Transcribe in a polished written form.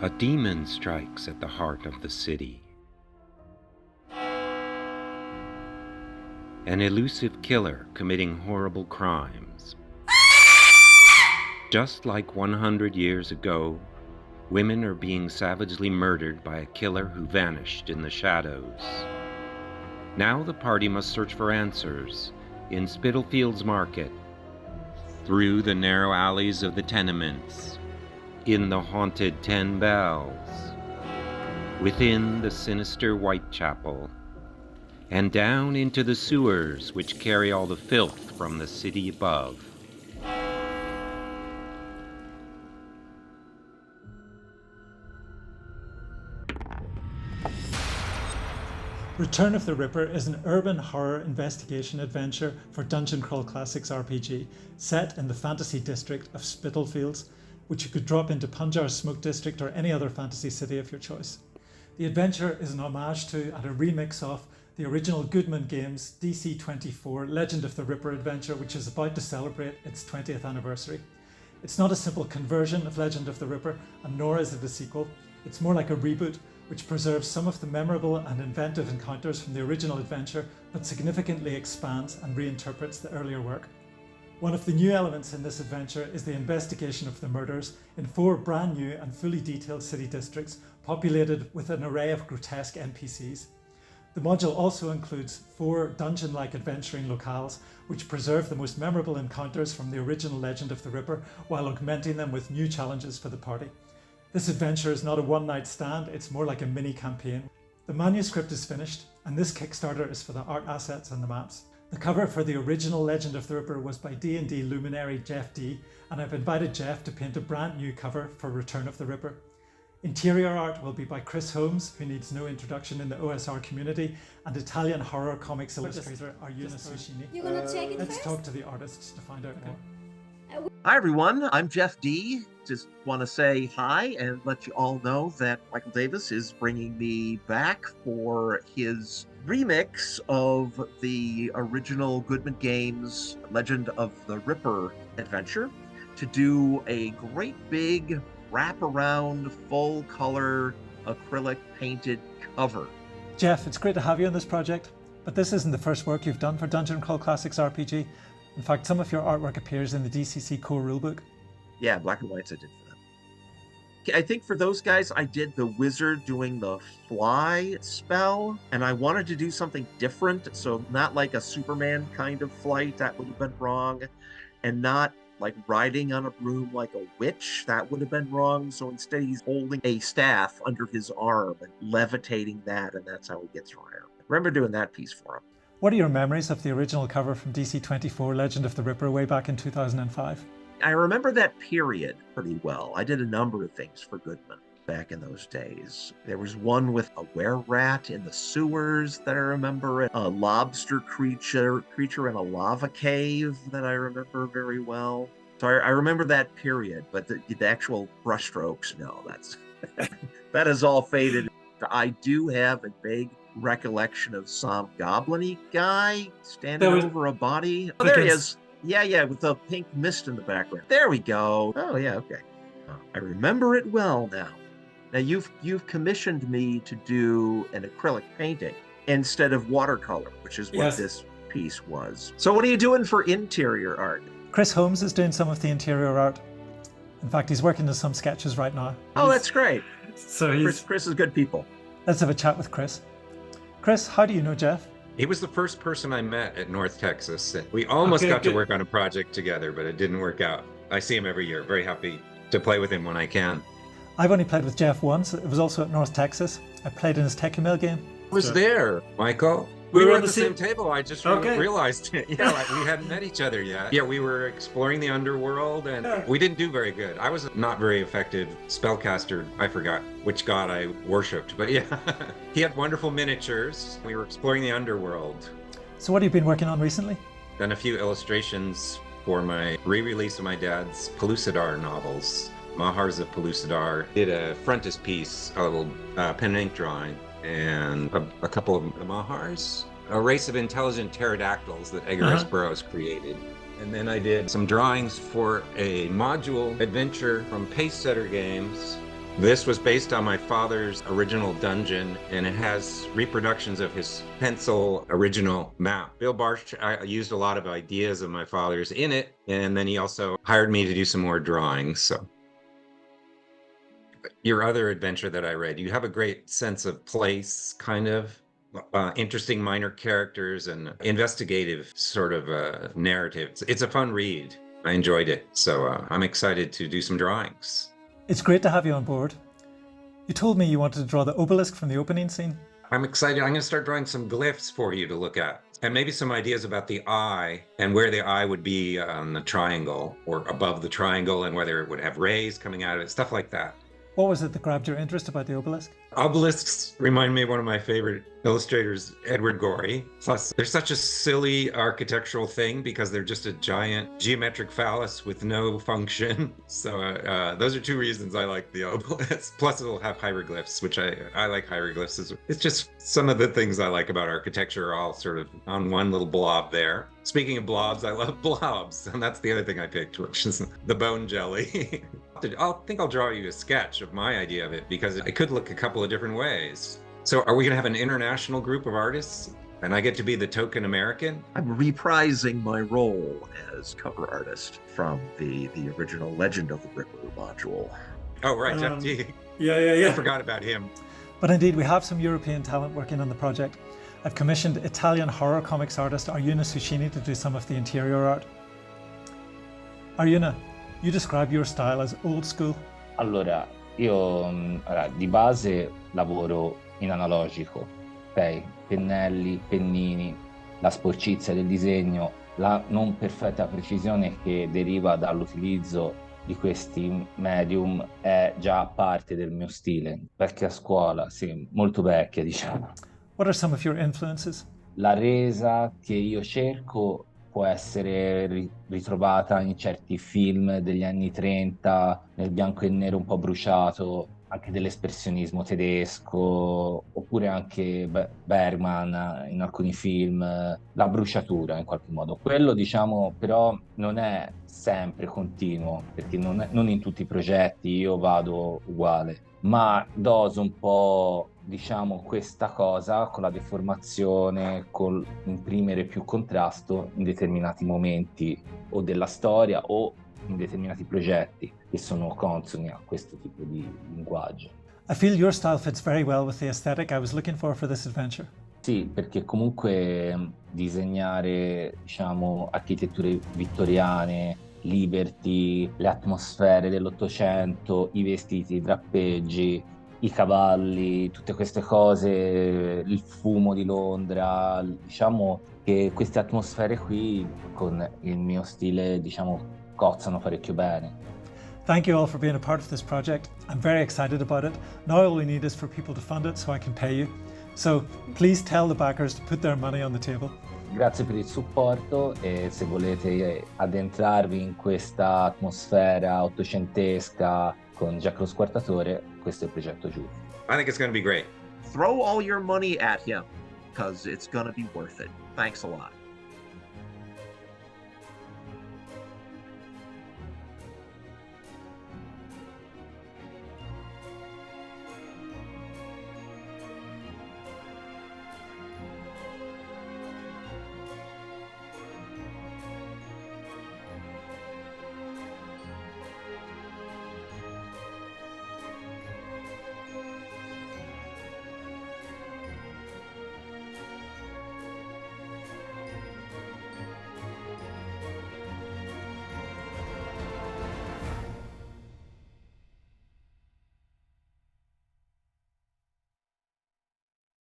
A demon strikes at the heart of the city. An elusive killer committing horrible crimes. Just like 100 years ago, women are being savagely murdered by a killer who vanished in the shadows. Now the party must search for answers in Spitalfields Market, through the narrow alleys of the tenements, in the haunted 10 Bells, within the sinister Whitechapel, and down into the sewers which carry all the filth from the city above. Return of the Ripper is an urban horror investigation adventure for Dungeon Crawl Classics RPG, set in the fantasy district of Spitalfields, which you could drop into Punjar's Smoke District or any other fantasy city of your choice. The adventure is an homage to and a remix of the original Goodman Games DC-24 Legend of the Ripper adventure, which is about to celebrate its 20th anniversary. It's not a simple conversion of Legend of the Ripper, and nor is it a sequel. It's more like a reboot, which preserves some of the memorable and inventive encounters from the original adventure, but significantly expands and reinterprets the earlier work. One of the new elements in this adventure is the investigation of the murders in 4 brand new and fully detailed city districts, populated with an array of grotesque NPCs. The module also includes 4 dungeon-like adventuring locales, which preserve the most memorable encounters from the original Legend of the Ripper, while augmenting them with new challenges for the party. This adventure is not a one-night stand, it's more like a mini-campaign. The manuscript is finished, and this Kickstarter is for the art assets and the maps. The cover for the original Legend of the Ripper was by D&D luminary Jeff D, and I've invited Jeff to paint a brand new cover for Return of the Ripper. Interior art will be by Chris Holmes, who needs no introduction in the OSR community, and Italian horror comics illustrator Arjuna Sushini. You gonna take it Let's first? talk to the artists to find out more. Hi, everyone. I'm Jeff D. Just want to say hi and let you all know that Michael Davis is bringing me back for his remix of the original Goodman Games Legend of the Ripper adventure to do a great big wraparound full color acrylic painted cover. Jeff, it's great to have you on this project, but this isn't the first work you've done for Dungeon Crawl Classics RPG. In fact, some of your artwork appears in the DCC core rulebook. Yeah, Black and Whites I did for them. I think for those guys, I did the wizard doing the fly spell, and I wanted to do something different. So not like a Superman kind of flight, that would have been wrong, and not like riding on a broom like a witch, that would have been wrong. So instead he's holding a staff under his arm and levitating that, and that's how he gets around. I remember doing that piece for him. What are your memories of the original cover from DC-24 Legend of the Ripper way back in 2005? I remember that period pretty well. I did a number of things for Goodman back in those days. There was one with a were-rat in the sewers that I remember, a lobster creature in a lava cave that I remember very well. So I remember that period, but the actual brushstrokes, no, that is all faded. I do have a vague recollection of some goblin-y guy standing over a body. Oh, there he is. Yeah, with the pink mist in the background. There we go. Oh, yeah, okay. I remember it well now. Now, you've commissioned me to do an acrylic painting instead of watercolor, which is what this piece was. So what are you doing for interior art? Chris Holmes is doing some of the interior art. In fact, he's working on some sketches right now. Oh, that's great. So Chris is good people. Let's have a chat with Chris. Chris, how do you know Jeff? He was the first person I met at North Texas. We almost got to work on a project together, but it didn't work out. I see him every year. Very happy to play with him when I can. I've only played with Jeff once. It was also at North Texas. I played in his Tech-Email game. I was there, Michael. We were at the same table. I just realized it. Yeah, like we hadn't met each other yet. Yeah, we were exploring the underworld, and we didn't do very good. I was not very effective spellcaster. I forgot which god I worshipped, but yeah. He had wonderful miniatures. We were exploring the underworld. So what have you been working on recently? Done a few illustrations for my re-release of my dad's Pellucidar novels, Mahars of Pellucidar. Did a frontispiece, a little pen and ink drawing, and a couple of Mahars, a race of intelligent pterodactyls that Edgar S. Burroughs created. And then I did some drawings for a module adventure from Pace Setter Games This was based on my father's original dungeon, and it has reproductions of his pencil original map. Bill Barsh used a lot of ideas of my father's in it, and then he also hired me to do some more drawings. So your other adventure that I read, you have a great sense of place, kind of interesting minor characters and investigative sort of narrative. It's a fun read. I enjoyed it. So I'm excited to do some drawings. It's great to have you on board. You told me you wanted to draw the obelisk from the opening scene. I'm excited. I'm going to start drawing some glyphs for you to look at, and maybe some ideas about the eye and where the eye would be on the triangle or above the triangle, and whether it would have rays coming out of it, stuff like that. What was it that grabbed your interest about the obelisk? Obelisks remind me of one of my favorite illustrators, Edward Gorey. Plus, they're such a silly architectural thing because they're just a giant geometric phallus with no function. So those are two reasons I like the obelisk. Plus, it'll have hieroglyphs, which I like hieroglyphs. It's just some of the things I like about architecture are all sort of on one little blob there. Speaking of blobs, I love blobs, and that's the other thing I picked, which is the bone jelly. I think I'll draw you a sketch of my idea of it, because it could look a couple of different ways. So are we going to have an international group of artists, and I get to be the token American? I'm reprising my role as cover artist from the original Legend of the Ripper module. Oh, right, Jeff T. Yeah. I forgot about him. But indeed, we have some European talent working on the project. I've commissioned Italian horror comics artist Arjuna Sushini to do some of the interior art. Arjuna, you describe your style as old school. Allora, io di base lavoro in analogico, ok? Pennelli, pennini, la sporcizia del disegno, la non perfetta precisione che deriva dall'utilizzo di questi medium è già parte del mio stile. Vecchia scuola, sì, molto vecchia, diciamo. What are some of your influences? La resa che io cerco può essere ritrovata in certi film degli anni 30, nel bianco e nero un po' bruciato, anche dell'espressionismo tedesco, oppure anche Bergman in alcuni film, la bruciatura in qualche modo. Quello, diciamo, però non è sempre continuo, perché non in tutti i progetti io vado uguale, ma doso un po', diciamo, questa cosa con la deformazione, con imprimere più contrasto in determinati momenti o della storia o in determinati progetti che sono consoni a questo tipo di linguaggio. I feel your style fits very well with the aesthetic I was looking for this adventure. Sì, perché comunque disegnare, diciamo, architetture vittoriane, Liberty, le atmosfere dell'Ottocento, i vestiti, i drappeggi, i cavalli, tutte queste cose, il fumo di Londra, diciamo che queste atmosfere qui con il mio stile, diciamo, cozzano parecchio bene. Thank you all for being a part of this project. I'm very excited about it. Now all we need is for people to fund it so I can pay you. So please tell the backers to put their money on the table. Grazie per il supporto, e se volete addentrarvi in questa atmosfera ottocentesca con Jack lo Squartatore, questo è il progetto giusto. I think it's going to be great. Throw all your money at him, because it's going to be worth it. Thanks a lot.